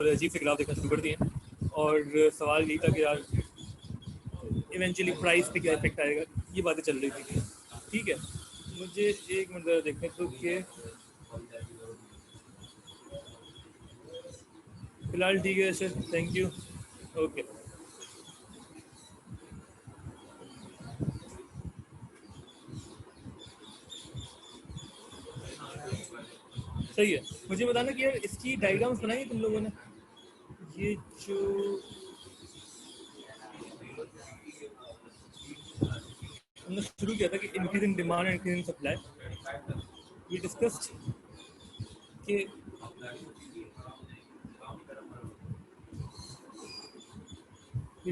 अजीब से ग्राफ देखना शुरू कर दिए और सवाल यही था कि यार इवेंचुअली प्राइस पे क्या इफेक्ट आएगा, ये बातें चल रही थी। ठीक है, मुझे एक मिनट ज़रा देखने तो कि फिलहाल ठीक है सर, थैंक यू, ओके। सही है, मुझे बताना कि यार इसकी डायग्राम्स बनाई तुम लोगों ने, ये जो हमने शुरू किया था कि increasing demand and increasing supply, ये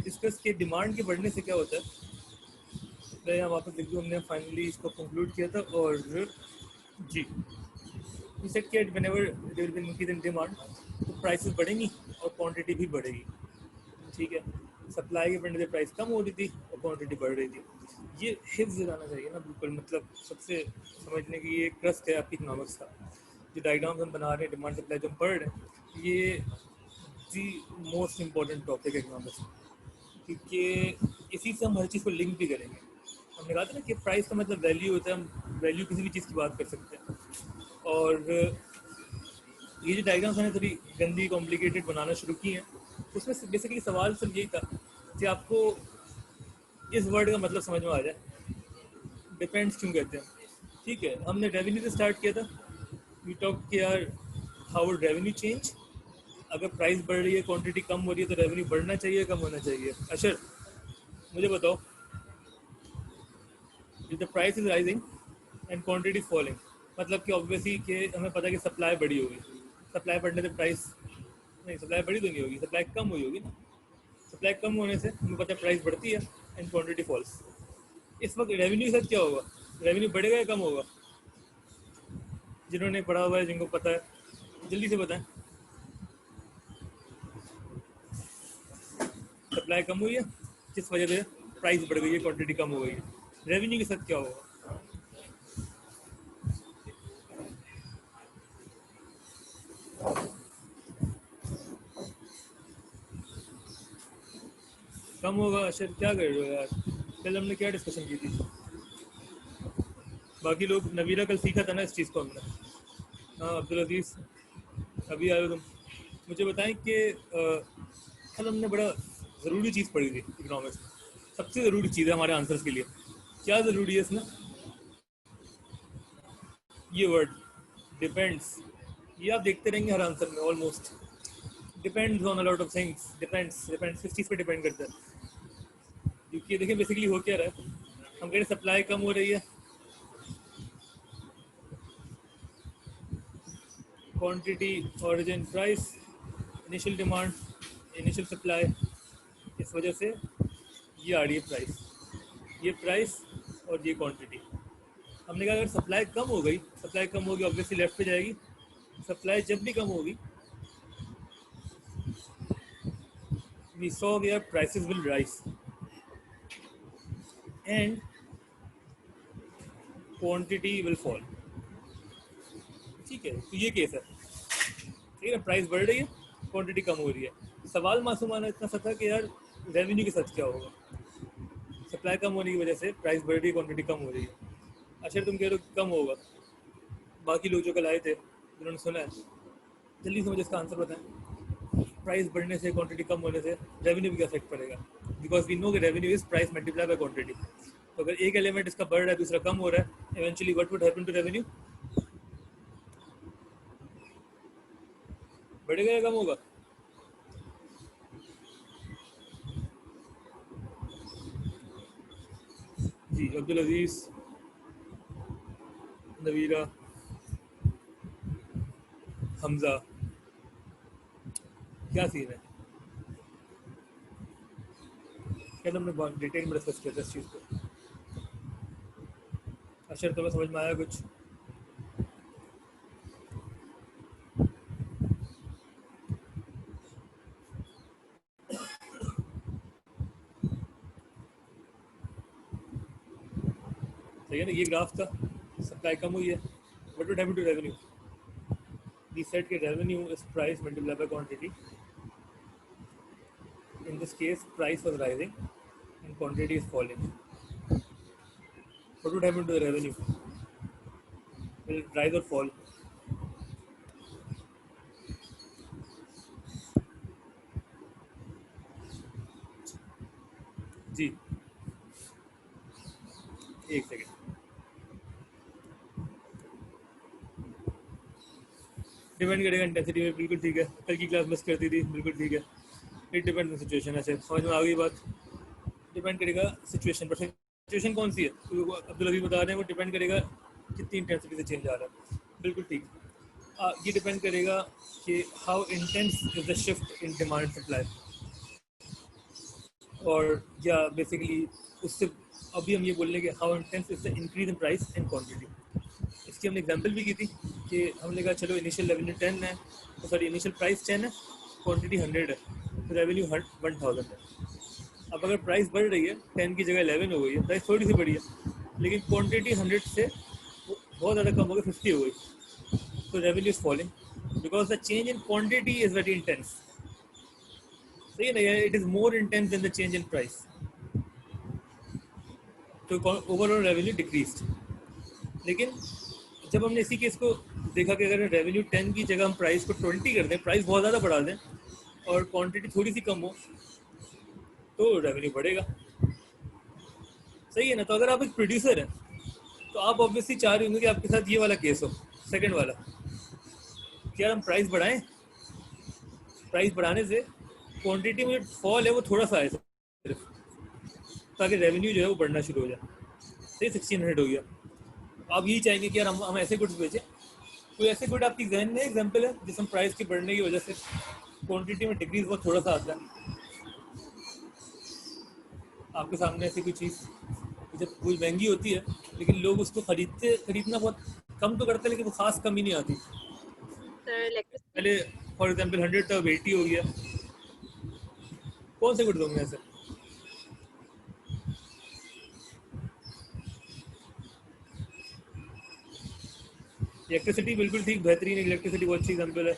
डिस्कस्ड कि डिमांड के बढ़ने से क्या होता है। मैं यहाँ वापस लिख दूँ, हमने फाइनली इसको कंक्लूड किया था और जी we said कि whenever there will be increase in demand तो प्राइसेस बढ़ेंगी और क्वांटिटी भी बढ़ेगी। ठीक है, सप्लाई के बढ़ने से प्राइस कम हो रही थी और क्वांटिटी बढ़ रही थी। ये हिफ्ज़ जाना चाहिए ना बिल्कुल, मतलब सबसे समझने की ये ट्रस्ट है आपकी इकोनॉमिक्स का। जो डायग्राम्स हम बना रहे हैं, डिमांड सप्लाई जो हम पढ़ रहे हैं, ये दी मोस्ट इम्पॉर्टेंट टॉपिक है इकोनॉमिक्स, क्योंकि इसी से हम हर चीज़ को लिंक भी करेंगे। हमने कहा था ना कि प्राइस का मतलब वैल्यू होता है, हम वैल्यू किसी भी चीज़ की बात कर सकते हैं। और ये जो डायग्राम्स मैंने थोड़ी गंदी कॉम्प्लिकेटेड बनाना शुरू की हैं, उसमें बेसिकली सवाल सिर्फ यही था कि आपको इस वर्ड का मतलब समझ में आ जाए, डिपेंड्स क्यों कहते हैं। ठीक है, हमने रेवेन्यू से स्टार्ट किया था, वी टॉक कि यार हाउ वुड रेवेन्यू चेंज, अगर प्राइस बढ़ रही है क्वांटिटी कम हो रही है तो रेवेन्यू बढ़ना चाहिए कम होना चाहिए। अशर मुझे बताओ, the price is rising and quantity falling, मतलब कि ऑब्वियसली कि हमें पता है कि सप्लाई बढ़ी होगी, सप्लाई बढ़ने से प्राइस नहीं, सप्लाई बढ़ी तो नहीं होगी, सप्लाई कम हुई होगी ना। सप्लाई कम होने से हमें पता है प्राइस बढ़ती है एंड क्वांटिटी फॉल्स। इस वक्त रेवेन्यू के साथ क्या होगा, रेवेन्यू बढ़ेगा या कम होगा? जिन्होंने पढ़ा हुआ है, जिनको पता है, जल्दी से बताएं। सप्लाई कम हुई है जिस वजह से प्राइस बढ़ गई है, क्वांटिटी कम हो गई है, रेवेन्यू के साथ क्या होगा? कम होगा। अशर क्या कर रहे हो यार, कल हमने क्या डिस्कशन की थी? बाकी लोग, नवीरा कल सीखा था ना इस चीज़ को हमने। हाँ अब्दुल अजीज़, अभी आए हो तुम। मुझे बताएं कि कल हमने बड़ा ज़रूरी चीज़ पढ़ी थी इकोनॉमिक्स में, सबसे ज़रूरी चीज़ है हमारे आंसर्स के लिए। क्या ज़रूरी है इसमें? ये वर्ड डिपेंड्स, ये आप देखते रहेंगे हर आंसर में almost. Depends on a lot of things, depends depends किस चीज़ पे डिपेंड करता है? क्योंकि देखिए बेसिकली हो क्या रहा है, हम कह रहे सप्लाई कम हो रही है, quantity, origin, price, initial demand, initial supply, इस वजह से ये आ रही है प्राइस, ये प्राइस और ये क्वांटिटी। हमने कहा अगर सप्लाई कम हो गई, सप्लाई कम होगी ऑब्वियसली लेफ्ट पे जाएगी, सप्लाई जब भी कम होगी we saw where prices will rise and quantity will fall. ठीक है, तो ये केस है, ठीक है ना, प्राइस बढ़ रही है, क्वांटिटी कम हो रही है। सवाल मासूमाना इतना सा था कि यार रेवेन्यू के साथ क्या होगा, सप्लाई कम होने की वजह से प्राइस बढ़ रही है, क्वांटिटी कम हो रही है। अच्छा तुम कह रहे हो कम होगा, बाकी लोग जो कल आए थे जिन्होंने सुना है, जल्दी से मुझे इसका आंसर बताएं। प्राइस बढ़ने से, क्वांटिटी कम होने से रेवेन्यू पे क्या इफेक्ट पड़ेगा? बिकॉज वी नो कि revenue is price multiply by quantity. तो अगर एक एलिमेंट इसका बढ़ रहा है दूसरा कम हो रहा है, eventually what would happen to revenue? बढ़ेगा या कम होगा? जी अब्दुल अजीज, नवीरा, हमजा, क्या सीन है? क्या हमने बहुत डिटेल में डिस्कस किया था इस चीज़ को? अशर तुम्हें समझ में आया कुछ? सही है ना, ये ग्राफ था, सप्लाई कम हुई है, what would happen to revenue? we said that revenue is price multiplied by quantity. In this case, price was rising and quantity is falling. What would happen to the revenue? Will it rise or fall? जी, एक second. Depend करेगा intensity में. बिल्कुल ठीक है. कल की class miss करती थी. बिल्कुल ठीक है. It depend on situation. ऐसे समझ में आ गई बात. डिपेंड करेगा सिचुएशन पर. सिचुएशन कौन सी है तो अब्दुल अभी बता रहे हैं. वो डिपेंड करेगा कितनी इंटेंसिटी से चेंज आ रहा है. बिल्कुल ठीक. ये डिपेंड करेगा कि how intense is the shift in demand supply. और या बेसिकली उससे अभी हम ये बोल रहे हैं कि how intense is the increase in price and quantity. इसकी हमने एग्जांपल भी की थी कि हमने कहा चलो इनिशियल रेवेन्यू 10 है, तो सॉरी इनिशियल प्राइस 10 है, क्वांटिटी 100 है, तो रेवेन्यू 1000 है. अब अगर प्राइस बढ़ रही है, 10 की जगह 11 हो गई है, प्राइस थोड़ी सी बढ़ी है, लेकिन क्वांटिटी 100 से बहुत ज़्यादा कम हो गई, 50 हो गई, तो revenue is falling because the change in quantity is very intense. सही है ना. It is more intense then the change in price. तो ओवरऑल रेवेन्यू डिक्रीज. लेकिन जब हमने इसी केस को देखा कि अगर रेवेन्यू 10 की जगह हम प्राइस को 20 कर दें, प्राइस बहुत ज़्यादा बढ़ा दें और क्वांटिटी थोड़ी सी कम हो, तो रेवेन्यू बढ़ेगा. सही है ना. तो अगर आप एक प्रोड्यूसर हैं तो आप ऑब्वियसली चाह रहे होंगे कि आपके साथ ये वाला केस हो, सेकंड वाला, कि यार हम प्राइस बढ़ाएं, प्राइस बढ़ाने से क्वांटिटी में फॉल है वो थोड़ा सा है सिर्फ, ताकि रेवेन्यू जो है वो बढ़ना शुरू हो जाए. सही. 1600 हो गया. आप यही चाहेंगे कि यार हम ऐसे गुड्स बेचें. कोई ऐसे गुड आपकी जहन में एग्जाम्पल है जिसमें प्राइस के बढ़ने की वजह से क्वांटिटी में डिक्रीज बहुत थोड़ा सा आता है आपके सामने? ऐसी कोई चीज़ जब कोई महंगी होती है लेकिन लोग उसको खरीदना बहुत कम तो करते हैं, लेकिन वो खास कमी नहीं आती. पहले फॉर एग्जाम्पल 100 था, अब 80 हो गया. कौन से गुड्स होंगे ऐसे? इलेक्ट्रिसिटी. बिल्कुल ठीक, बेहतरीन. इलेक्ट्रिसिटी बहुत अच्छी एग्जाम्पल है.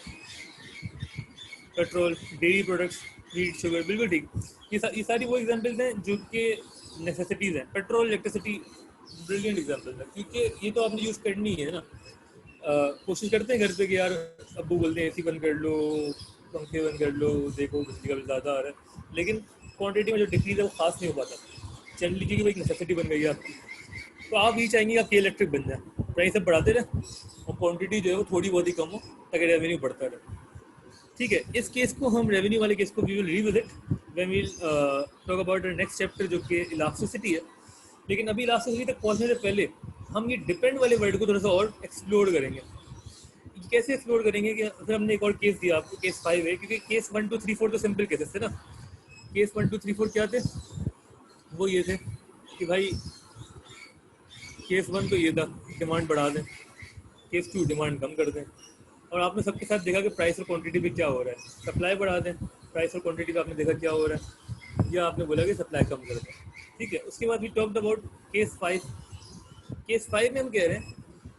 Petrol, dairy products, meat, sugar. बिल्कुल ठीक. ये सारी वो एग्जाम्पल्स हैं जो कि नेसेसिटीज़ हैं. पेट्रोल, इलेक्ट्रिसिटी ब्रिलियंट एग्जाम्पल है, क्योंकि ये तो आपने यूज़ करनी है ना. कोशिश करते हैं घर पे कि यार अब्बू बोलते हैं एसी बंद कर लो, पंखे बंद कर लो, देखो बिजली का बिल ज़्यादा आ रहा है, लेकिन क्वांटिटी में जो डिक्रीज है वो खास नहीं हो पाता. चल लीजिए कि वो एक नेसेसिटी बन गई है आपकी, तो आप ये चाहेंगे कि आपकी इलेक्ट्रिक बन जाए, प्राइस अब बढ़ाते रहे और क्वांटिटी जो है वो थोड़ी बहुत ही कम हो ताकि रेवेन्यू बढ़ता रहे. ठीक है. इस केस को हम रेवेन्यू वाले केस को we will revisit when we will talk about the next chapter जो कि इलास्टिसिटी है. लेकिन अभी इलास्टिसिटी तक पहुंचने से पहले हम ये डिपेंड वाले वर्ड को थोड़ा सा और एक्सप्लोर करेंगे. कैसे एक्सप्लोर करेंगे कि फिर हमने एक और केस दिया आपको, केस 5 है, क्योंकि केस 1 2 3 4 तो सिंपल केसेस थे ना. केस 1 2 3 4 क्या थे? वो ये थे कि भाई केस 1 तो ये था डिमांड बढ़ा दें, केस 2 डिमांड कम कर दें, और आपने सबके साथ देखा कि प्राइस और क्वांटिटी पे क्या हो रहा है. सप्लाई बढ़ा दें, प्राइस और क्वांटिटी पे आपने देखा क्या हो रहा है, या आपने बोला कि सप्लाई कम कर दें. ठीक है. उसके बाद we talked about case 5. Case 5 में हम कह रहे हैं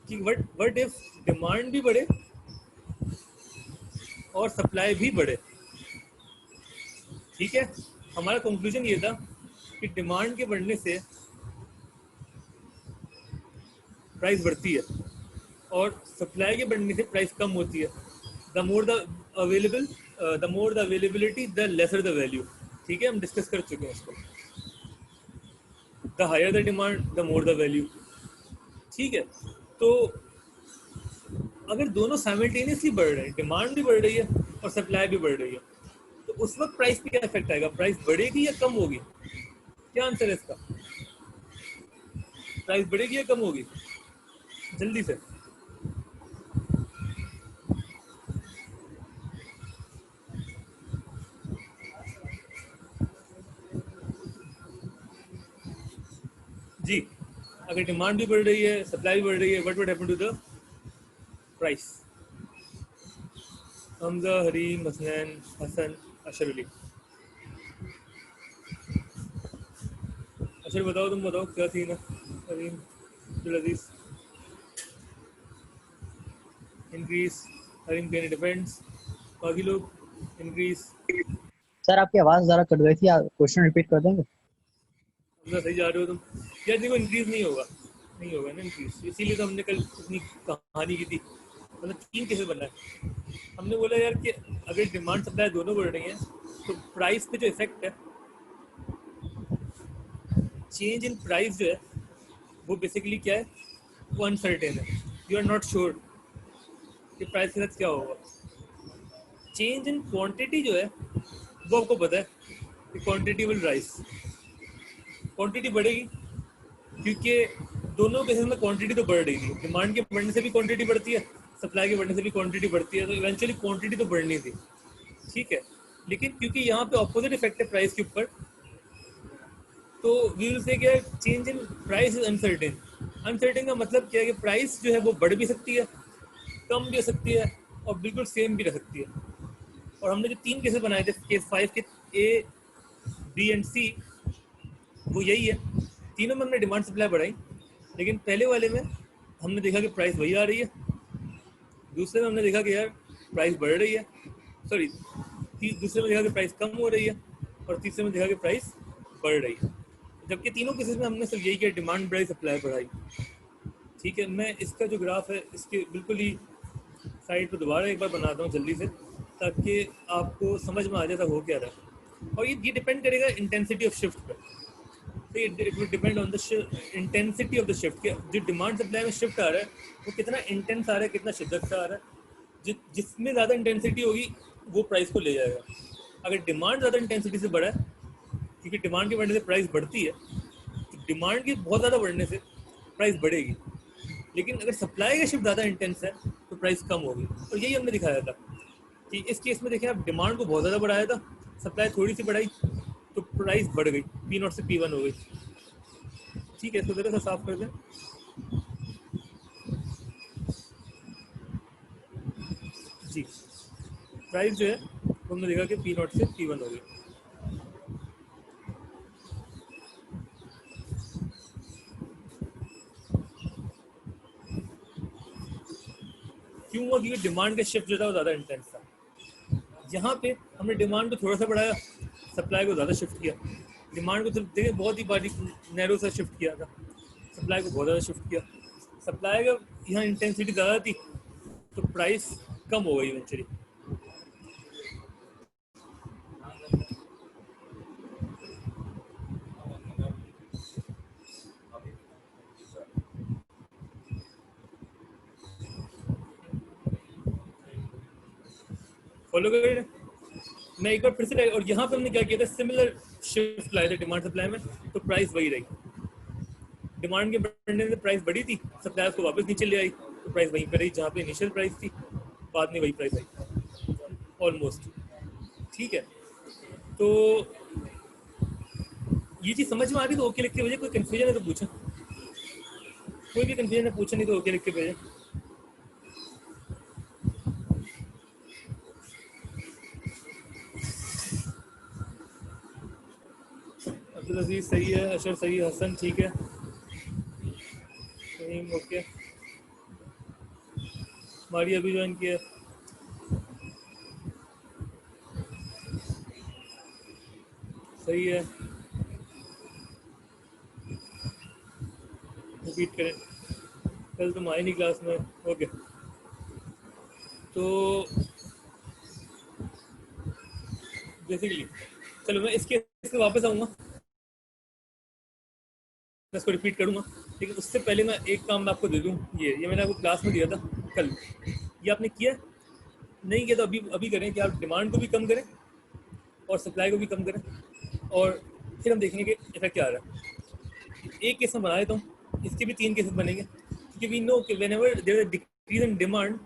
कि व्हाट इफ डिमांड भी बढ़े और सप्लाई भी बढ़े. ठीक है. हमारा कंक्लूजन ये था कि डिमांड के बढ़ने से प्राइस बढ़ती है और सप्लाई के बढ़ने से प्राइस कम होती है. The more the availability the lesser the value. ठीक है. हम डिस्कस कर चुके हैं इसको. The higher the demand the more the value. ठीक है. तो अगर दोनों साइमल्टेनियसली बढ़ रहे हैं, डिमांड भी बढ़ रही है और सप्लाई भी बढ़ रही है, तो उस वक्त प्राइस पे क्या इफेक्ट आएगा? प्राइस बढ़ेगी या कम होगी? क्या आंसर है इसका? प्राइस बढ़ेगी या कम होगी? जल्दी से. जी. अगर डिमांड भी बढ़ रही है, सप्लाई भी बढ़ रही है, what would happen to the price? Hamza, Hareem, Hasnain, Hasan, Ashar Ali. Ashar बताओ, तुम बताओ क्या थी ना. Hareem, Abdul Aziz. Increase Hareem can depends, बाकी लोग इंक्रीज। सर आपकी आवाज़ ज़रा कट गई थी, आप क्वेश्चन रिपीट कर देंगे? अपना सही जा रहे हो तुम यार, देखो इंक्रीज नहीं होगा, नहीं होगा ना इंक्रीज, इसीलिए तो हमने कल इतनी कहानी की थी, मतलब 3 केसेस बना है। हमने बोला यार कि अगर डिमांड सप्लाई दोनों बढ़ रही हैं तो प्राइस पे जो इफेक्ट है, चेंज इन प्राइस जो है वो बेसिकली क्या है, वो अनसर्टेन है, यू आर नॉट श्योर कि प्राइस के साथ क्या होगा। चेंज इन क्वांटिटी जो है वो आपको पता है कि क्वांटिटी विल राइज, क्वांटिटी बढ़ेगी, क्योंकि दोनों केसेस में क्वांटिटी तो बढ़ रही थी, डिमांड के बढ़ने से भी क्वांटिटी बढ़ती है, सप्लाई के बढ़ने से भी क्वांटिटी बढ़ती है, तो इवेंचुअली क्वांटिटी तो बढ़नी थी, ठीक है। लेकिन क्योंकि यहाँ पे ऑपोजिट इफेक्ट है प्राइस के ऊपर, तो वी विल से क्या, change in price is uncertain. Uncertain का मतलब क्या है कि प्राइस जो है वो बढ़ भी सकती है, कम भी हो सकती है, और बिल्कुल सेम भी रह सकती है। और हमने जो 3 केसेस बनाए थे, केस 5 के, ए, बी एंड सी, वो यही है। तीनों में हमने डिमांड सप्लाई बढ़ाई, लेकिन पहले वाले में हमने देखा कि प्राइस वही आ रही है, दूसरे में हमने देखा कि यार प्राइस बढ़ रही है, सॉरी, दूसरे में देखा कि प्राइस कम हो रही है, और तीसरे में देखा कि प्राइस बढ़ रही है। जबकि तीनों केसेस में हमने सिर्फ यही किया, डिमांड बढ़ाई, सप्लाई बढ़ाई, ठीक है। मैं इसका जो ग्राफ है इसके बिल्कुल ही साइड पर दोबारा एक बार बनाता हूँ जल्दी से, ताकि आपको समझ में आ जाए हो क्या रहा है। और ये डिपेंड करेगा इंटेंसिटी ऑफ शिफ्ट पर, तो it will depend on the intensity of the shift, जो डिमांड सप्लाई में शिफ्ट आ रहा है वो कितना इंटेंस आ रहा है, कितना शिद्दत से आ रहा है। जिसमें ज़्यादा इंटेंसिटी होगी वो प्राइस को ले जाएगा। अगर डिमांड ज़्यादा इंटेंसिटी से बढ़ा है, क्योंकि डिमांड के बढ़ने से प्राइस बढ़ती है, तो डिमांड की बहुत ज़्यादा बढ़ने से प्राइस बढ़ेगी। लेकिन अगर सप्लाई का शिफ्ट ज़्यादा इंटेंस है तो प्राइस कम होगी। और यही हमने दिखाया था कि इस केस में देखें आप, डिमांड को बहुत ज़्यादा बढ़ाया था, सप्लाई थोड़ी सी बढ़ाई तो प्राइस बढ़ गई, P0 से P1 हो गई, ठीक है। इसको ज़रा सा साफ कर दें। जी, प्राइस जो है हमने देखा कि P0 से P1 हो गई। क्यों हुआ? क्योंकि डिमांड का शिफ्ट जो था वो ज़्यादा इंटेंस था। यहाँ पे हमने डिमांड को थोड़ा सा बढ़ाया, सप्लाई को ज़्यादा शिफ्ट किया। डिमांड को तो देखिए बहुत ही बारीक नैरो सा शिफ्ट किया था, सप्लाई को बहुत ज़्यादा शिफ्ट किया। सप्लाई का यहाँ इंटेंसिटी ज़्यादा थी तो प्राइस कम हो गई इवेंचुअली। फॉलो कर रहे हैं? मैं एक बार फिर से, और यहाँ पे हमने क्या किया था, सिमिलर शिफ्ट लाए थे डिमांड सप्लाई में, तो प्राइस वही रही। डिमांड के बढ़ने से प्राइस बढ़ी थी, सप्लाई उसको वापस नीचे ले आई, तो प्राइस वहीं पर रही जहाँ पे इनिशियल प्राइस थी, बाद में वही प्राइस आई ऑलमोस्ट, ठीक है। तो ये चीज़ समझ में आ रही तो ओके लिख के भेजे, कोई कन्फ्यूजन है तो पूछें, कोई भी कन्फ्यूजन है पूछे, नहीं तो ओके लिख के भेजें। अब्दुल अजीज सही है, अशर सही है, हसन ठीक है, सही ओके, मारिया भी ज्वाइन किया, सही है, रिपीट करें, कल तुम आए नहीं क्लास में, ओके। तो बेसिकली चलो मैं इसके वापस आऊँगा, मैं इसको रिपीट करूँगा, लेकिन उससे पहले मैं एक काम मैं आपको दे दूँ। ये मैंने आपको क्लास में दिया था कल, ये आपने किया नहीं किया तो अभी अभी करें कि आप डिमांड को भी कम करें और सप्लाई को भी कम करें, और फिर हम देखेंगे कि इफेक्ट क्या आ रहा है। एक केस में बना देता हूँ, इसके भी 3 केसेस बनेंगे, क्योंकि वी नो कि whenever there is decrease in demand,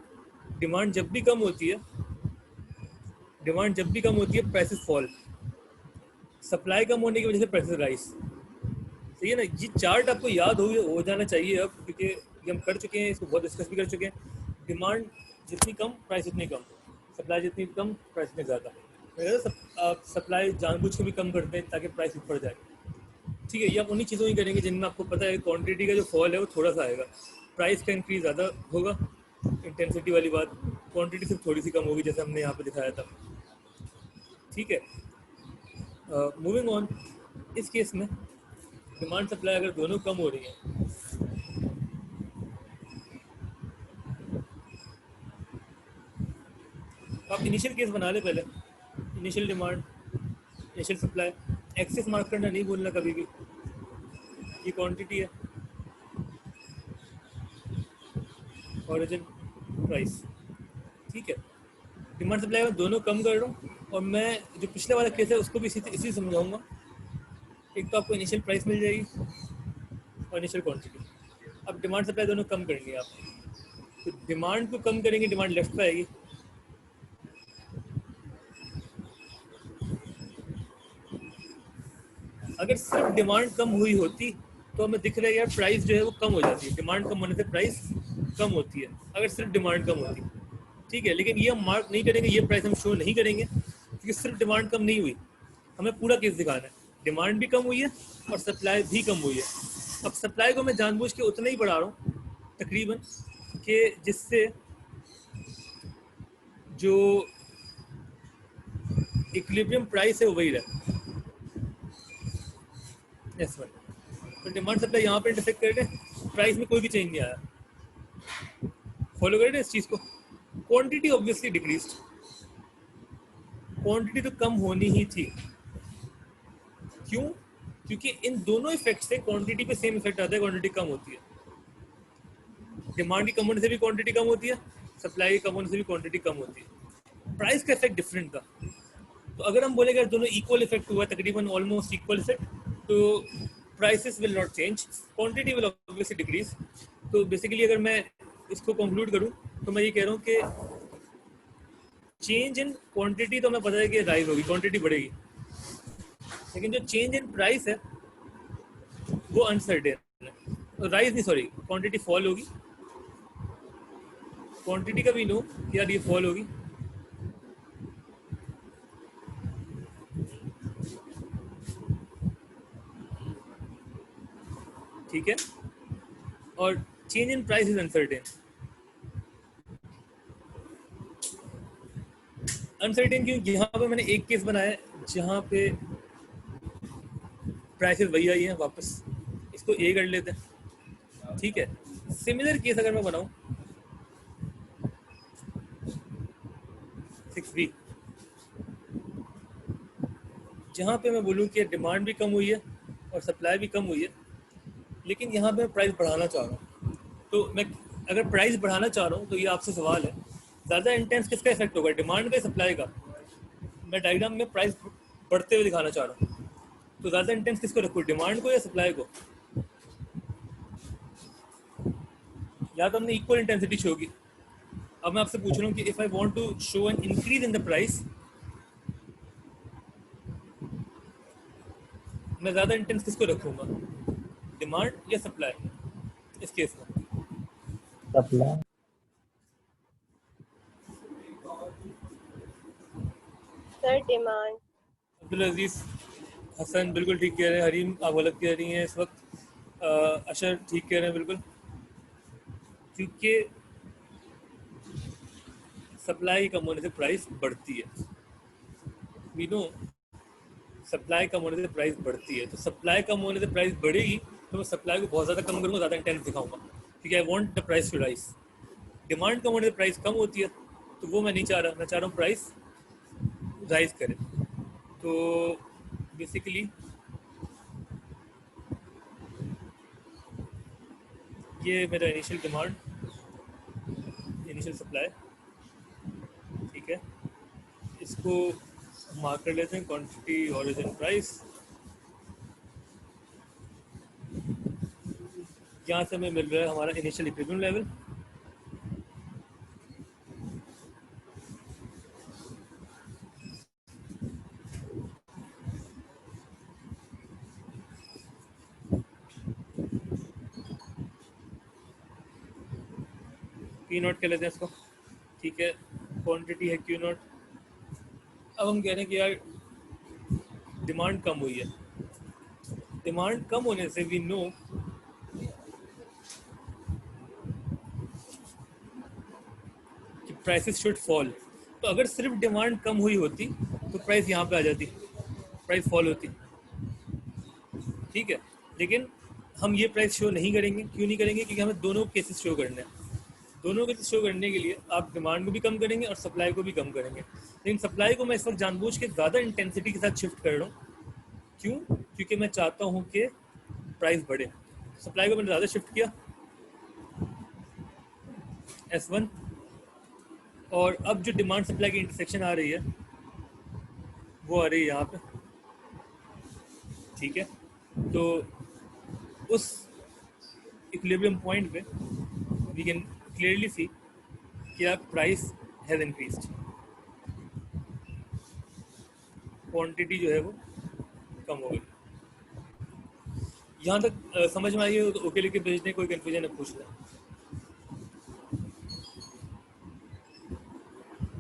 demand जब भी कम होती है, डिमांड जब भी कम होती है प्राइसेस फॉल, सप्लाई कम होने की वजह से प्राइसेस राइज। सही है ना? ये चार्ट आपको याद हो जाना चाहिए अब, क्योंकि ये हम कर चुके हैं, इसको बहुत डिस्कस भी कर चुके हैं। डिमांड जितनी कम प्राइस उतनी कम, सप्लाई जितनी कम प्राइस उतनी ज़्यादा। आप सप्लाई जानबूझ के भी कम करते हैं ताकि प्राइस ऊपर जाए, ठीक है। ये आप उन्हीं चीज़ों ही करेंगे जिनमें आपको पता है क्वांटिटी का जो फॉल है वो थोड़ा सा आएगा, प्राइस का इंक्रीज ज़्यादा होगा, इंटेंसिटी वाली बात। क्वांटिटी सिर्फ थोड़ी सी कम होगी जैसे हमने यहाँ पे दिखाया था, ठीक है। मूविंग ऑन, इस केस में डिमांड सप्लाई अगर दोनों कम हो रही हैं, तो आप इनिशियल केस बना ले पहले, initial demand, initial supply, axes mark करना नहीं भूलना कभी भी, ये क्वांटिटी है, ओरिजिन, प्राइस, ठीक है। डिमांड सप्लाई में दोनों कम कर रहा हूँ, और मैं जो पिछले वाला केस है उसको भी इसी समझाऊंगा। एक तो आपको इनिशियल प्राइस मिल जाएगी और इनिशियल क्वांटिटी। अब डिमांड सप्लाई दोनों कम करनी है आपको, तो डिमांड को कम करेंगे, डिमांड लेफ्ट पे आएगी, अगर सिर्फ डिमांड कम हुई होती तो हमें दिख रहा है यार प्राइस जो है वो कम हो जाती है, डिमांड कम होने से प्राइस कम होती है अगर सिर्फ डिमांड कम होती, ठीक है। लेकिन ये हम मार्क नहीं करेंगे, ये प्राइस हम शो नहीं करेंगे क्योंकि सिर्फ डिमांड कम नहीं हुई, हमें पूरा केस दिखाना है, डिमांड भी कम हुई है और सप्लाई भी कम हुई है। अब सप्लाई को मैं जानबूझ के उतना ही बढ़ा रहा हूँ तकरीबन कि जिससे जो इक्विलिब्रियम प्राइस है वो वही रहे। यस भाई, तो डिमांड सप्लाई यहाँ पे इंटरसेक्ट कर रहे हैं, प्राइस में कोई भी चेंज नहीं आया, फॉलो कर रहे हैं इस चीज़ को। क्वांटिटी ऑब्वियसली डिक्रीज्ड, क्वांटिटी तो कम होनी ही थी, क्यों? क्योंकि इन दोनों इफेक्ट से क्वांटिटी पे सेम इफेक्ट आता है, क्वांटिटी कम होती है, डिमांड की कम होने से भी क्वांटिटी कम होती है, सप्लाई कम होने से भी क्वांटिटी कम होती है। प्राइस का इफेक्ट डिफरेंट था, तो अगर हम बोलेंगे दोनों इक्वल इफेक्ट हुआ, तकरीबन ऑलमोस्ट इक्वल इफेक्ट, तो prices will not change, quantity will obviously decrease. तो बेसिकली अगर मैं इसको कंक्लूड करूं तो मैं ये कह रहा हूं कि चेंज इन क्वांटिटी तो हमें पता है कि राइज होगी, क्वांटिटी बढ़ेगी, लेकिन जो चेंज इन प्राइस है वो अनसर्टेन है, राइज नहीं सॉरी, क्वांटिटी फॉल होगी, क्वांटिटी का भी नो कि यार ये फॉल होगी, ठीक है। और change in price is uncertain, uncertain क्यों? यहाँ पे मैंने एक केस बनाया है जहाँ पे प्राइसेस वही आई हैं वापस, इसको ए कर लेते हैं, ठीक है। सिमिलर केस अगर मैं बनाऊँ 6B, जहाँ पे मैं बोलूँ कि डिमांड भी कम हुई है और सप्लाई भी कम हुई है, लेकिन यहाँ पे मैं प्राइस बढ़ाना चाह रहा हूँ, तो मैं अगर प्राइस बढ़ाना चाह रहा हूँ तो ये आपसे सवाल है, ज़्यादा इंटेंस किसका इफेक्ट होगा, डिमांड का, सप्लाई का? मैं डायग्राम में प्राइस बढ़ते हुए दिखाना चाह रहा हूँ, तो ज़्यादा इंटेंस किसको रखूँ, डिमांड को या सप्लाई को? या तो हमने इक्वल इंटेंसिटी शो की। अब मैं आपसे पूछ रहा हूँ कि if I want to show an increase in the price, मैं ज़्यादा इंटेंस किसको रखूँगा, डिमांड या सप्लाई इस केस में? Supply. Sir demand. Abdul Aziz, Hasan बिल्कुल ठीक कह रहे हैं, हरीम आप गलत कह रही हैं इस वक्त, अशर ठीक कह रहे हैं बिल्कुल, क्योंकि सप्लाई कम होने से प्राइस बढ़ती है, वी नो सप्लाई कम होने से प्राइस बढ़ती है, तो सप्लाई कम होने से प्राइस बढ़ेगी, तो मैं सप्लाई को बहुत ज़्यादा कम करूँगा, ज़्यादा इंटेंस दिखाऊंगा, क्योंकि I want the price to rise. Demand कम होने से प्राइस कम होती है, तो वो मैं नहीं चाह रहा, मैं चाह रहा हूँ प्राइस राइज करे। तो बेसिकली ये मेरा इनिशियल डिमांड, इनिशियल सप्लाई, ठीक है, इसको मार्क कर लेते हैं, क्वांटिटी, ओरिजिन, प्राइस। यहाँ से हमें मिल रहा है हमारा initial equilibrium level, P not कह लेते हैं इसको, ठीक है, क्वांटिटी है Q नॉट। अब हम कह रहे हैं कि यार डिमांड कम हुई है, डिमांड कम होने से वी नो कि प्राइसेस शुड फॉल। तो अगर सिर्फ डिमांड कम हुई होती तो प्राइस यहाँ पे आ जाती, प्राइस फॉल होती, ठीक है। लेकिन हम ये प्राइस शो नहीं करेंगे। क्यों नहीं करेंगे? क्योंकि हमें दोनों केसेस शो करने हैं। दोनों केसेस शो करने के लिए आप डिमांड को भी कम करेंगे और सप्लाई को भी कम करेंगे। लेकिन सप्लाई को मैं इस वक्त जानबूझ के ज़्यादा इंटेंसिटी के साथ शिफ्ट कर रहा हूँ। क्यों? क्योंकि मैं चाहता हूँ कि प्राइस बढ़े। सप्लाई को मैंने ज़्यादा शिफ्ट किया S1, और अब जो डिमांड सप्लाई की इंटरसेक्शन आ रही है वो आ रही है यहाँ पे, ठीक है। तो उस इक्विलिब्रियम पॉइंट पे वी कैन क्लियरली सी कि आप प्राइस हैज इंक्रीज्ड, क्वांटिटी जो है वो कम हो गई। यहाँ तक समझ में आई है तो ओके लिख के भेज दें, कोई कन्फ्यूजन है पूछ लें।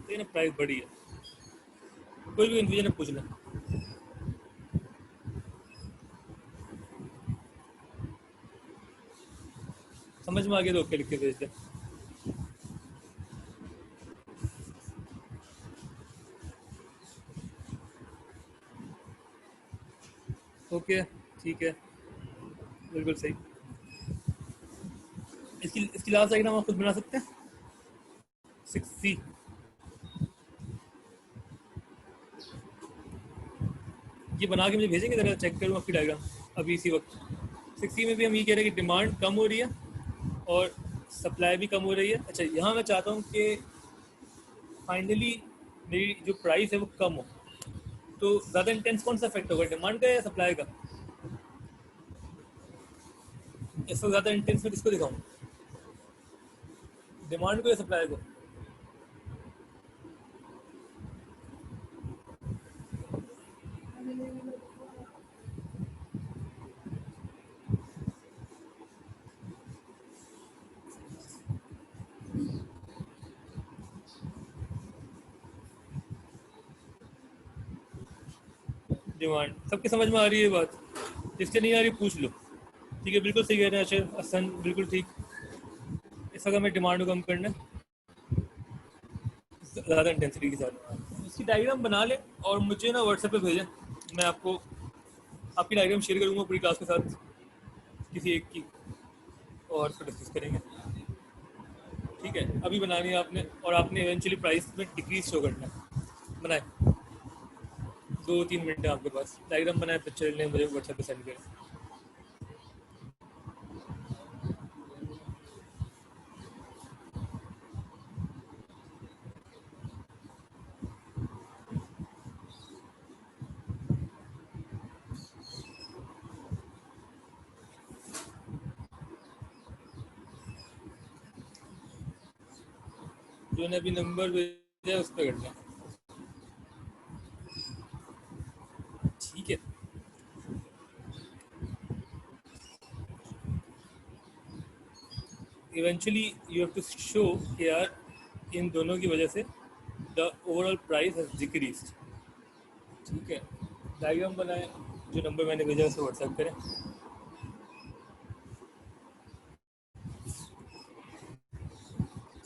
तो ना प्राइस बढ़ी है, कोई भी कन्फ्यूजन है पूछ लें। समझ में आ गया तो ओके लिख के भेज दें। ओके, ठीक है, बिल्कुल सही। इसकी लास्ट डायग्राम आप खुद बना सकते हैं। 6C, ये बना के मुझे भेजेंगे, ज़रा चेक करूँ आपकी डायग्राम अभी इसी वक्त। 6C में भी हम ये कह रहे हैं कि डिमांड कम हो रही है और सप्लाई भी कम हो रही है। अच्छा, यहाँ मैं चाहता हूँ कि फाइनली मेरी जो प्राइस है वो कम हो। तो ज़्यादा इंटेंस कौन सा इफेक्ट होगा, डिमांड का या सप्लाई का? इसको ज़्यादा इंटेंस में किसको दिखाऊँ, डिमांड को या सप्लाई को? डिमांड। सबकी समझ में आ रही है बात? जिसके नहीं आ रही पूछ लो, ठीक है। बिल्कुल सही कह रहे हैं अशर हसन, बिल्कुल ठीक। इस वक्त हमें डिमांड को कम करना है ज़्यादा इंटेंसिटी के साथ। इसकी डायग्राम बना लें और मुझे ना व्हाट्सएप पे भेजें, मैं आपको आपकी डायग्राम शेयर करूँगा पूरी क्लास के साथ, किसी एक की, और उसको डिस्कस करेंगे, ठीक है। अभी बनानी है आपने, और आपने इवेंचुअली प्राइस में डिक्रीज शो करना है। बनाए 2-3 मिनट है आपके पास, डायग्राम बनाए, पिक्चर लें, मुझे व्हाट्सएप पे सेंड करें। जो ने अभी नंबर भेजा है उस पर करना है, ठीक है। Eventually you have to show कि यार इन दोनों की वजह से the overall price has decreased, ठीक है। डायग्राम बनाएं, जो नंबर मैंने भेजा है उसे व्हाट्सएप करें।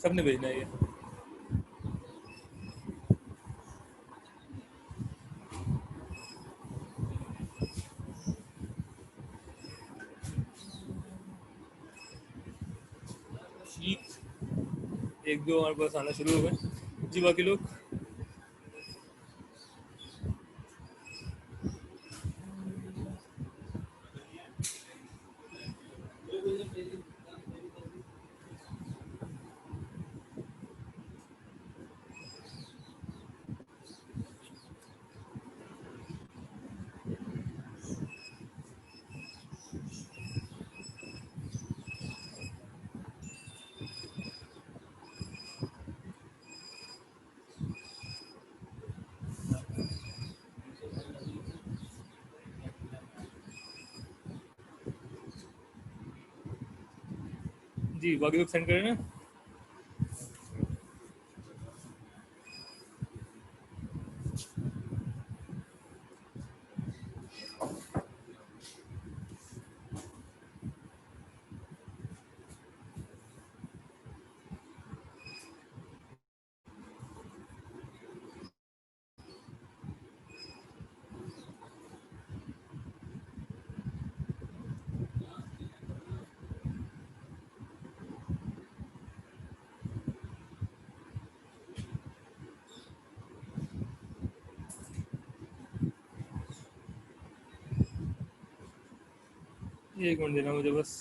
सबने भेजना है ये। ठीक, एक दो हमारे पास आना शुरू हो गए जी, बाकी लोग जी, बाकी लोग सेंड करें ना। एक मिनट देना मुझे बस।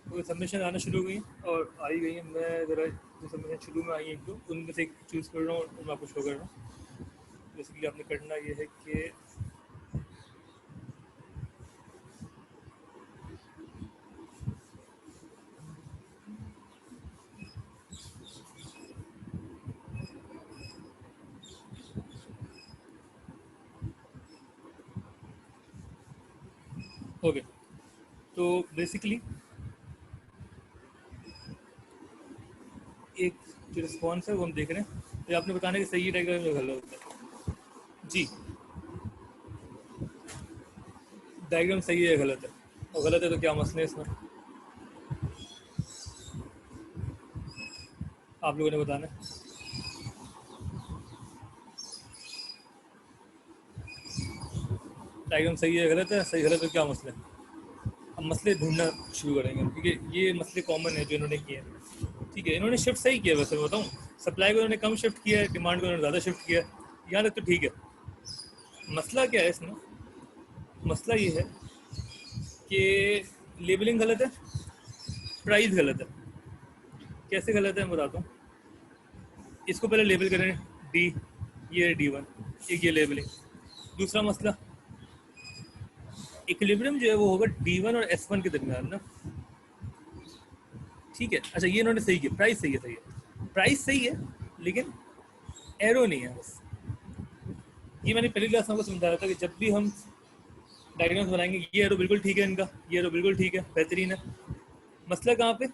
तो सबमिशन आना शुरू हो गई हैं और आई गई हैं। मैं ज़रा जो सबमिशन शुरू में आई हैं एक दो उनमें से एक चूज़ कर रहा हूँ और मैं आपको शो कर रहा हूँ। बेसिकली आपने करना ये है कि ओके, तो बेसिकली एक जो रिस्पॉन्स है वो हम देख रहे हैं। तो आपने बताना कि सही डायग्राम या गलत होता है। जी, डायग्राम सही है या गलत है, और गलत है तो क्या मसले हैं इसमें आप लोगों ने बताना है। डायग्राम सही है गलत है, सही गलत है क्या मसले हैं। हम मसले ढूंढना शुरू करेंगे क्योंकि ये मसले कॉमन है जो इन्होंने किए हैं। ठीक है, इन्होंने शिफ्ट सही किया, वैसे बताऊँ सप्लाई को इन्होंने कम शिफ्ट किया है, डिमांड को इन्होंने ज़्यादा शिफ्ट किया है। यहाँ तक तो ठीक है। मसला क्या है इसमें, मसला ये है कि लेबलिंग गलत है, प्राइस गलत है। कैसे गलत है मैं बताता हूँ। इसको पहले लेबल करें डी, ये D1, एक ये लेबलिंग। दूसरा मसला, इक्विलिब्रियम जो है वो होगा D1 और S1 के दरमियान ना। ठीक है, अच्छा ये इन्होंने सही किया, प्राइस सही है, सही है, प्राइस सही है, लेकिन एरो नहीं है बस। ये मैंने पहली क्लास में आपको समझाया था कि जब भी हम डायग्राम्स बनाएंगे, ये एरो बिल्कुल ठीक है इनका, ये एरो बिल्कुल ठीक है, बेहतरीन है। मसला कहाँ पे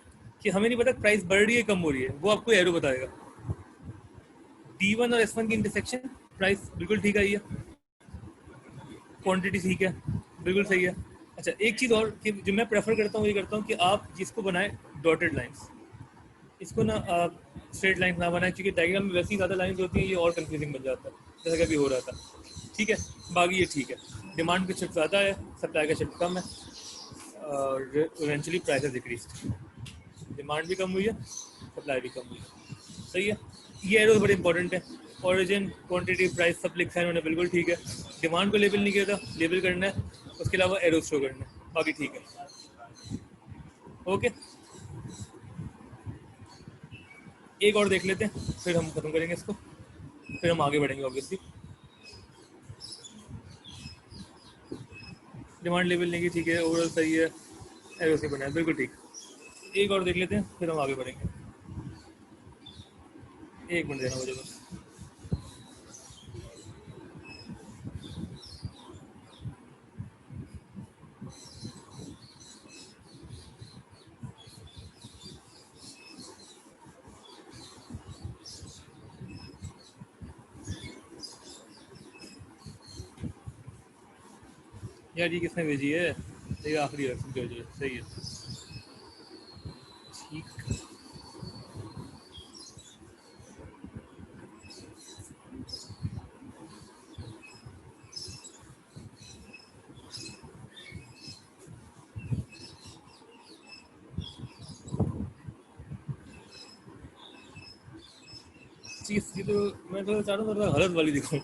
कि हमें नहीं पता प्राइस बढ़ रही है कम हो रही है, वो आपको एरो बताएगा। D1 और S1 की इंटरसेक्शन, प्राइस बिल्कुल ठीक आई है, क्वांटिटी ठीक है, बिल्कुल सही है। अच्छा एक चीज़ और कि जो मैं प्रेफर करता हूँ, ये करता हूँ कि आप जिसको बनाएं डॉटेड लाइंस, इसको ना आप स्ट्रेट लाइन ना बनाएं, क्योंकि डायग्राम में वैसी ज़्यादा लाइंस होती हैं, ये और कंफ्यूजिंग बन जाता है, जैसा कि अभी हो रहा था। ठीक है, बाकी ये ठीक है। डिमांड का शिफ्ट ज़्यादा है, सप्लाई का शिफ्ट कम है, और इवेंचुअली प्राइस डिक्रीज। डिमांड भी कम हुई है, सप्लाई भी कम हुई है, सही है। ये एरोज बड़े इंपॉर्टेंट है। ओरिजिन, क्वांटिटी, प्राइस सब लिखा है इन्होंने, बिल्कुल ठीक है। डिमांड को लेबल नहीं किया था, लेबल करना है, उसके अलावा एरोज शो करना है, बाकी ठीक है। ओके, एक और देख लेते हैं फिर हम खत्म करेंगे इसको, फिर हम आगे बढ़ेंगे ऑब्वियसली। डिमांड लेवल नहीं की, ठीक है, ओवरऑल सही है, एरोज नहीं बनाया, बिल्कुल ठीक। एक और देख लेते हैं फिर हम आगे बढ़ेंगे। एक मिनट देना मुझे बस। यार ये किसने भेजी है, ये आखिरी है, भेजी है, सही है, ठीक। चीज़ ये तो मैं थोड़ा चाह रहा हूँ, थोड़ा गलत वाली दिखाऊँ,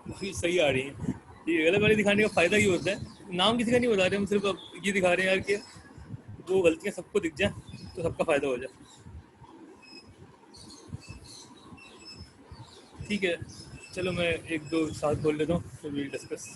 बाकी सही आ रही है। ये गलत वाली दिखाने का फ़ायदा ये होता है, नाम किसी का नहीं बता रहे हम, सिर्फ अब ये दिखा रहे हैं यार कि वो गलतियाँ सबको दिख जाए तो सबका फ़ायदा हो जाए। ठीक है, चलो मैं एक दो साथ बोल लेता हूँ फिर विल डिस्कस।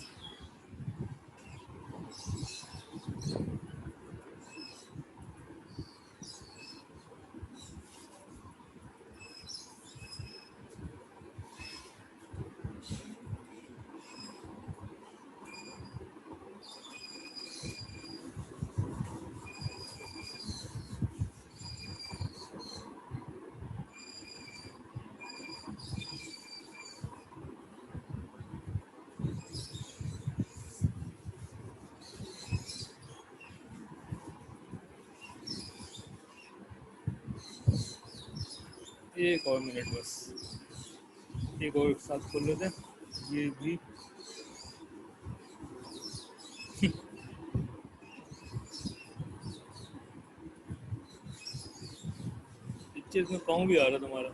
एक और मिनट बस, एक और साथ खोल लेते हैं ये भी। पिक्चर्स में काउंट भी आ रहा तुम्हारा।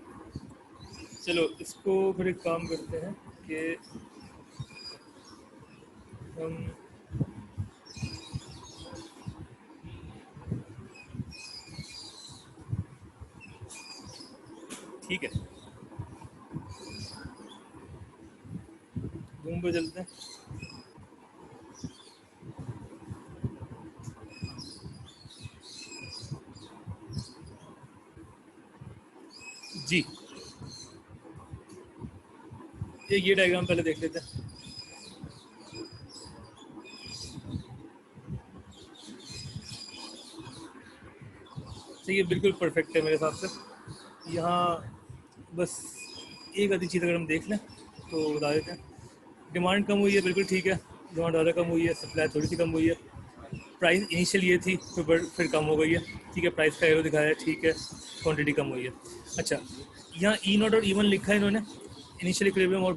चलो इसको फिर एक काम करते हैं कि हम ठीक है रूम पे चलते हैं। जी ये डायग्राम पहले देख लेते हैं। तो ये बिल्कुल परफेक्ट है मेरे हिसाब से। यहाँ बस एक आधी चीज़ अगर हम देख लें तो बता देते हैं। डिमांड कम हुई है, बिल्कुल ठीक है। डिमांड ज़्यादा कम हुई है, सप्लाई थोड़ी सी कम हुई है। प्राइस इनिशियल ये थी फिर कम हो गई है, ठीक है। प्राइस का एरो दिखाया है, ठीक है। क्वांटिटी कम हुई है। अच्छा, यहाँ ई नॉट और E1 लिखा है इन्होंने, इनिशियल इक्विलिब्रियम और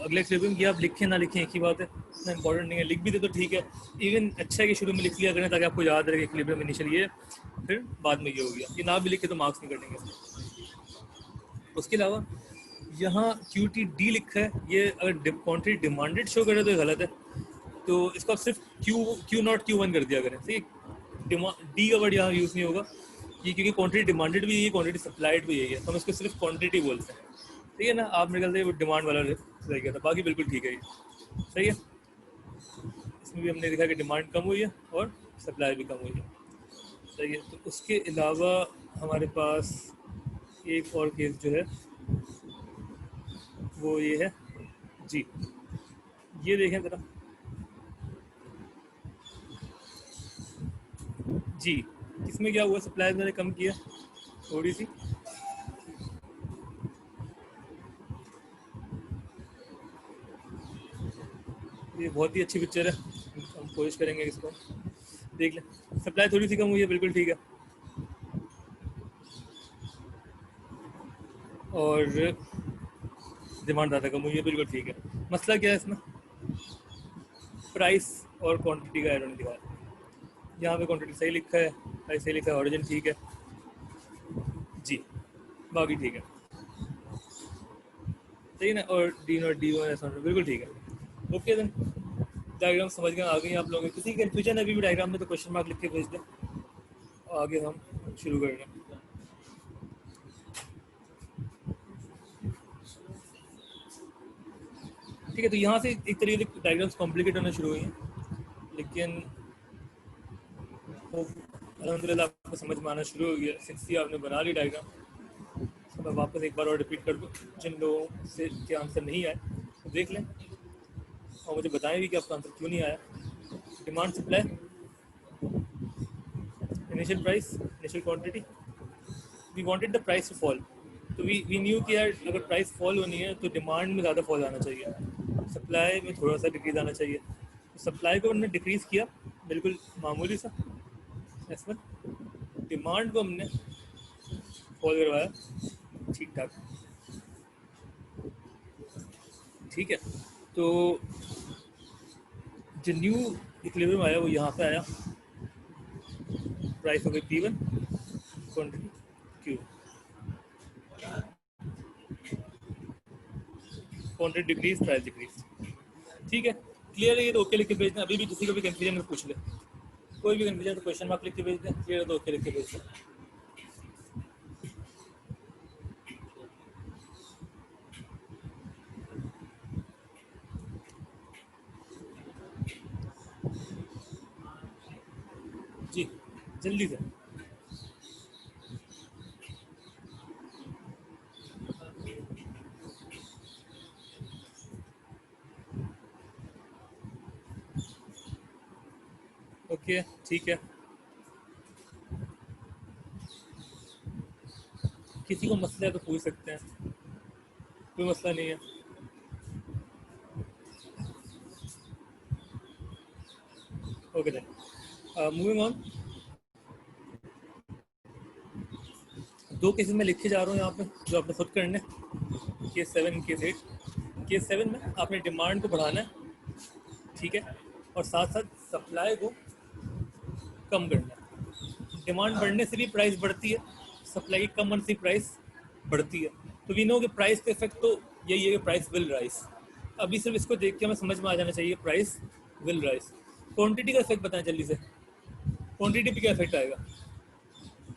अगले इक्विलिब्रियम। ये आप लिखें ना लिखें एक ही बात है, इतना इंपॉर्टेंट नहीं है। लिख भी दे तो ठीक है, इवन अच्छा है कि शुरू में लिख लिया करें ताकि आपको याद रहे कि इक्विलिब्रियम इनिशियल ये, फिर बाद में ये हो गया। ये ना भी लिखे तो मार्क्स नहीं कटेंगे। उसके अलावा यहाँ QTD लिखा है, ये अगर क्वांटिटी डिमांडेड शो करे तो ये गलत है। तो इसको आप सिर्फ क्यू नॉट Q1 कर दिया करें, ठीक है। डी का वर्ड यहाँ यूज़ नहीं होगा ये, क्योंकि क्वांटिटी डिमांडेड भी यही है, क्वांटिटी सप्लाइड भी यही है, तो हम इसको सिर्फ क्वांटिटी बोलते हैं, ठीक है ना। आप मेरे ख्याल से वो डिमांड वाला रह गया था, बाकी बिल्कुल ठीक है ये, सही है। इसमें भी हमने देखा कि डिमांड कम हुई है और सप्लाई भी कम हुई है, सही है। तो उसके अलावा हमारे पास एक और केस जो है वो ये है जी। ये देखें ज़रा जी, इसमें क्या हुआ, सप्लाई मैंने कम किया थोड़ी सी। ये बहुत ही अच्छी पिक्चर है, हम कोशिश करेंगे इसको देख लें। सप्लाई थोड़ी सी कम हुई है, बिल्कुल ठीक है। और डिमांड ज़्यादा कम हुई है, बिल्कुल ठीक है। मसला क्या है इसमें, प्राइस और क्वांटिटी का एरो नहीं दिखाया। यहाँ पे क्वांटिटी सही लिखा है, प्राइस सही लिखा है, ऑरिजिन ठीक है जी, बाकी ठीक है, सही ना। और D0 D1 ऐसा बिल्कुल ठीक है। ओके देन, डायग्राम समझ गए, आ गई आप लोगों को। किसी कन्फ्यूजन अभी भी डायग्राम में तो क्वेश्चन मार्क लिख के भेज दें, आगे हम शुरू कर रहे हैं। ठीक है, तो यहाँ से एक तरीके से डायग्राम्स कॉम्प्लिकेट होना शुरू हुई हैं, लेकिन अल्हम्दुलिल्लाह आपको समझ में आना शुरू हो गया। 60 आपने बना ली डायग्राम। तो मैं वापस एक बार और रिपीट कर दूँ, जिन लोगों से के आंसर नहीं आए तो देख लें और मुझे बताएं भी कि आपका आंसर क्यों नहीं आया। Demand supply, initial price, initial quantity, we wanted the price to fall. तो वी न्यू कि यार अगर प्राइस फॉल होनी है तो डिमांड में ज़्यादा फॉल आना चाहिए, सप्लाई में थोड़ा सा डिक्रीज आना चाहिए। तो सप्लाई को हमने डिक्रीज़ किया, बिल्कुल मामूली सा ऐसा। डिमांड को हमने फॉल करवाया ठीक ठाक, ठीक है। तो जो न्यू इक्विलिब्रियम आया वो यहाँ पे आया, प्राइस हो गई P1, quantity Q, quantity decrease, price decrease, ठीक है। क्लियर है ये तो ओके लिख के भेज दें। अभी भी किसी को भी कंफ्यूजन में पूछ ले, कोई भी कंफ्यूजन तो क्वेश्चन मार्क लिख के भेज दें, क्लियर है तो ओके लिख के भेज दें। जी जल्दी से। ओके ठीक है, किसी को मसला है तो पूछ सकते हैं, कोई मसला नहीं है। Okay then, moving on. दो केसेस में लिखे जा रहा हूँ यहाँ पे जो आपने खुद करने, केस 7 केस 8। केस 7 में आपने डिमांड को बढ़ाना है, ठीक है, और साथ साथ सप्लाई को कम करना है। डिमांड बढ़ने से भी प्राइस बढ़ती है, सप्लाई की कम होने से प्राइस बढ़ती है। तो वी नो कि प्राइस का इफेक्ट तो यही है कि प्राइस विल राइज। अभी सिर्फ इसको देख के हमें समझ में आ जाना चाहिए प्राइस विल राइज। क्वांटिटी का इफेक्ट बताएं जल्दी से, क्वांटिटी पे क्या इफेक्ट आएगा?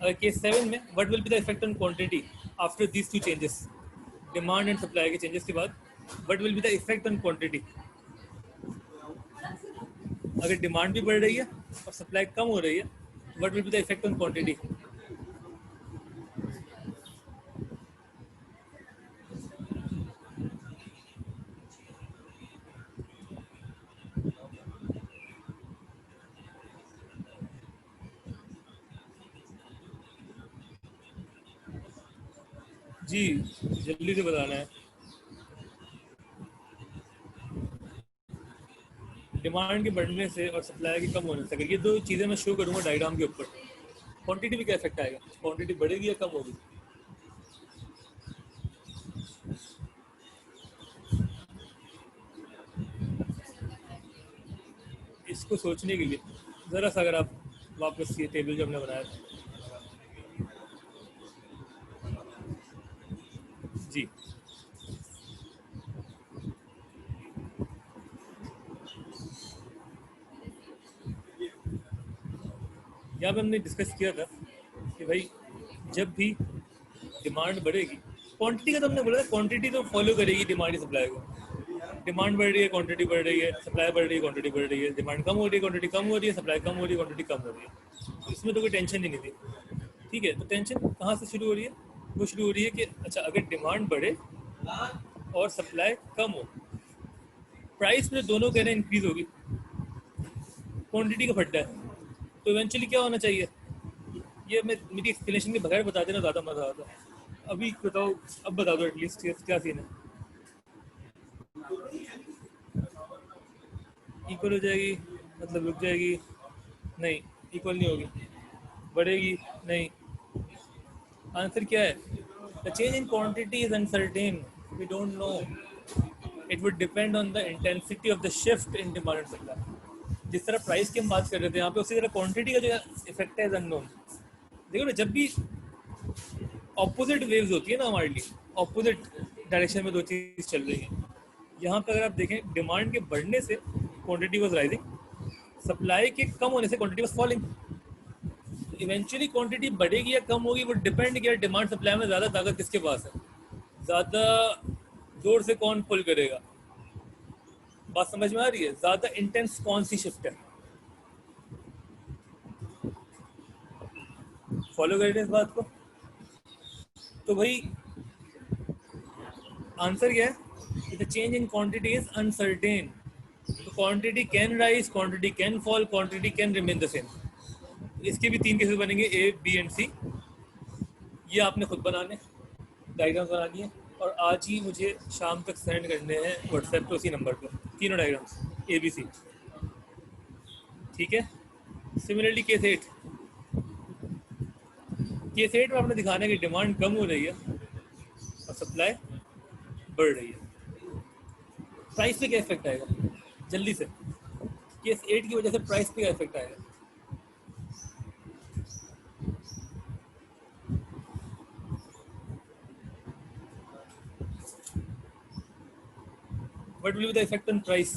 अगर केस 7 में what will be the effect on quantity after these two changes, demand and supply के चेंजेस के बाद what will be the effect on quantity? अगर डिमांड भी बढ़ रही है और सप्लाई कम हो रही है, what will be the effect on quantity? जी जल्दी से बताना है। डिमांड के बढ़ने से और सप्लाई के कम होने से, अगर ये दो चीज़ें मैं शो करूँगा डायग्राम के ऊपर, क्वांटिटी भी क्या इफेक्ट आएगा? क्वांटिटी बढ़ेगी या कम होगी? इसको सोचने के लिए ज़रा सा अगर आप वापस ये टेबल जो हमने बनाया था, जी यहाँ पे हमने डिस्कस किया था कि भाई जब भी डिमांड बढ़ेगी, क्वांटिटी का तो हमने बोला था क्वांटिटी तो फॉलो करेगी डिमांड की सप्लाई को। डिमांड बढ़ रही है, क्वांटिटी बढ़ रही है, सप्लाई बढ़ रही है, क्वांटिटी बढ़ रही है, डिमांड कम हो रही है, क्वांटिटी कम हो रही है, सप्लाई कम हो रही है, क्वांटिटी कम हो रही है। तो इसमें तो कोई टेंशन ही नहीं थी, ठीक है। तो टेंशन कहाँ से शुरू हो रही है? वो शुरू हो रही है कि अच्छा अगर डिमांड बढ़े और सप्लाई कम हो, प्राइस में दोनों कह रहे हैं इंक्रीज होगी, क्वांटिटी का फड्डा है, तो इवेंचुअली क्या होना चाहिए? ये मैं मेरी एक्सप्लेनेशन के बगैर बता देना ज़्यादा मज़ा आता है। अभी बताओ, अब बता दो एटलीस्ट क्या सीन है। इक्वल हो जाएगी मतलब रुक जाएगी? नहीं, इक्वल नहीं होगी। बढ़ेगी? नहीं। आंसर क्या है? The change in quantity is uncertain, we don't know, it would depend on the intensity of the shift in demand and supply. जिस तरह प्राइस की हम बात कर रहे थे यहाँ पे, उसी तरह क्वांटिटी का जो इफेक्ट है अननोन। देखो ना, जब भी ऑपोजिट वेव्स होती है ना हमारे लिए, ऑपोजिट डायरेक्शन में दो चीज़ चल रही है, यहाँ पर अगर आप देखें डिमांड के बढ़ने से क्वांटिटी वाज राइजिंग, सप्लाई के कम होने से quantity was falling. Eventually quantity बढ़ेगी या कम होगी वो डिपेंड किया डिमांड सप्लाई में ज़्यादा ताकत किसके पास है, ज़्यादा जोर से कौन पुल करेगा। बात समझ में आ रही है? ज़्यादा इंटेंस कौन सी शिफ्ट है? फॉलो कर रहे हैं इस बात को? तो भाई आंसर क्या है? The change in quantity is uncertain, तो quantity can rise, quantity can fall, quantity can remain the same. इसके भी तीन केसेस बनेंगे, ए बी एंड सी। ये आपने खुद बनाने, डायग्राम्स बनानी है, और आज ही मुझे शाम तक सेंड करने हैं व्हाट्सएप पे उसी नंबर पर, तीनों डायग्राम्स ए बी सी, ठीक है। सिमिलरली केस 8, केस 8 में आपने दिखाना है कि डिमांड कम हो रही है और सप्लाई बढ़ रही है, प्राइस पे क्या इफेक्ट आएगा? जल्दी से, केस 8 की वजह से प्राइस पे क्या इफेक्ट आएगा? What will be the effect on price?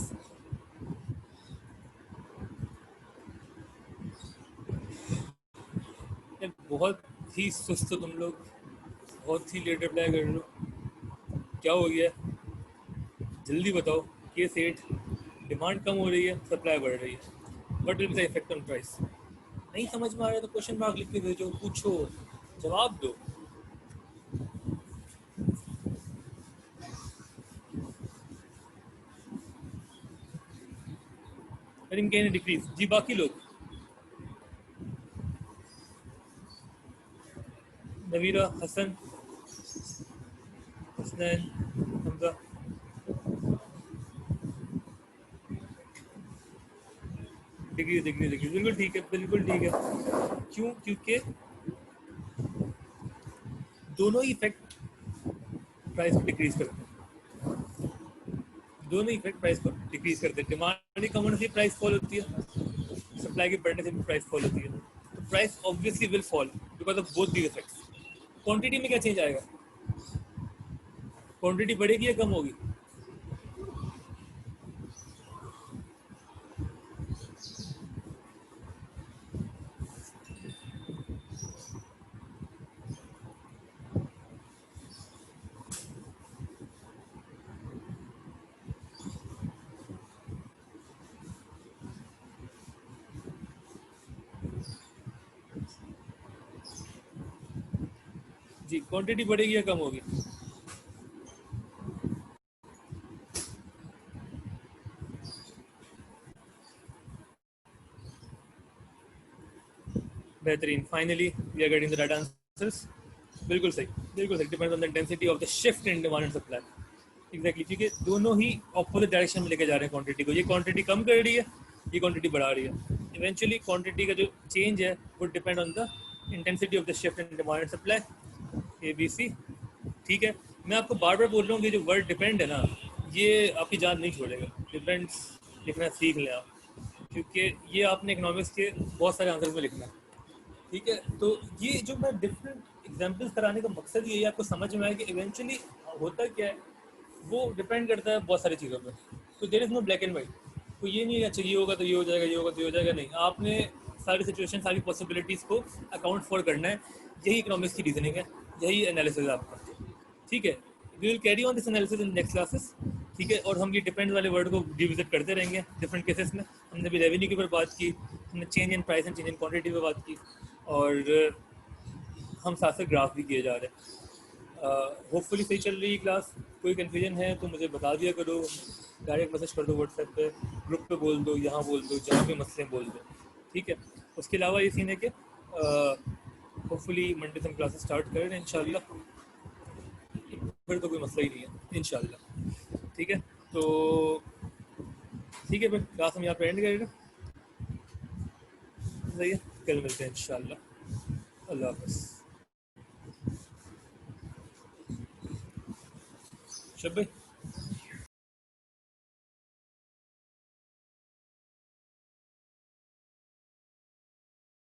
यार बहुत ही सुस्त हो तुम लोग, बहुत ही लेट अप्लाई कर लो, क्या हो गया? जल्दी बताओ। केस 8, डिमांड कम हो रही है, सप्लाई बढ़ रही है, what will be the effect on price? नहीं समझ में आ रहा है तो क्वेश्चन मार्क लिख के भेजो, पूछो, जवाब दो। डिक्रीज जी। बाकी लोग, Navira, Hasan, Hasnain, Hamza, degree degree degree, बिल्कुल ठीक है, बिल्कुल ठीक है। क्यों? क्योंकि दोनों ही इफेक्ट प्राइस को डिक्रीज करते हैं, दोनों इफेक्ट प्राइस को डिक्रीज करते हैं। डिमांड कम होने से प्राइस फॉल होती है, सप्लाई के बढ़ने से भी प्राइस फॉल होती है, तो price obviously will fall because of both the effects. Quantity में क्या चेंज आएगा? क्वांटिटी बढ़ेगी या कम होगी? जी, क्वांटिटी बढ़ेगी या कम होगी? बेहतरीन, finally we are getting the right answers. बिल्कुल सही, बिल्कुल सही। Depends on the intensity of the shift in demand and supply. Exactly, क्योंकि दोनों ही ऑपोजिट डायरेक्शन में लेके जा रहे हैं क्वांटिटी को। ये क्वांटिटी कम कर रही है, ये क्वांटिटी बढ़ा रही है। इवेंचुअली क्वांटिटी का जो चेंज है वो depend on the intensity of the shift in demand and supply. ABC, ठीक है। मैं आपको बार बार बोल रहा हूँ कि जो वर्ड डिपेंड है ना, ये आपकी जान नहीं छोड़ेगा। डिपेंड्स लिखना सीख लें आप, क्योंकि ये आपने इकोनॉमिक्स के बहुत सारे आंसर में लिखना है, ठीक है। तो ये जो मैं डिफरेंट एग्जांपल्स कराने का मकसद ये है आपको समझ में आए कि इवेंचुअली होता क्या है, वो डिपेंड करता है बहुत सारी चीज़ों पर। तो there is no black and white. तो ये नहीं है अच्छा ये होगा तो ये हो जाएगा, ये होगा तो ये हो जाएगा, नहीं। आपने सारी सिचुएशन, सारी पॉसिबिलिटीज़ को अकाउंट फॉर करना है। यही इकोनॉमिक्स की रीजनिंग है, यही एनालिसिस है आपका, ठीक है। We will carry on this analysis in next classes, ठीक है। और हम ये डिपेंड वाले वर्ड को रिविजिट करते रहेंगे डिफरेंट केसेस में। हमने भी रेवेन्यू के ऊपर बात की, हमने change in price and change in quantity पे बात की, और हम साथ साथ ग्राफ भी किए जा रहे हैं। होपफुली सही चल रही है क्लास। कोई कन्फ्यूजन है तो मुझे बता दिया करो, डायरेक्ट मैसेज कर दो व्हाट्सएप पे, ग्रुप पे बोल दो, यहाँ बोल दो, जहाँ भी मसले बोल दो, ठीक है। उसके अलावा ये सीन है कि होपफुली मंडे से हम क्लासेस स्टार्ट करें इंशाल्लाह, फिर तो कोई मसला ही नहीं है इंशाल्लाह, ठीक है। तो ठीक है, फिर क्लास हम यहाँ पे एंड करेंगे, सही है। कल मिलते हैं इंशाल्लाह। अल्लाह हाफ़िज़। शब भाई।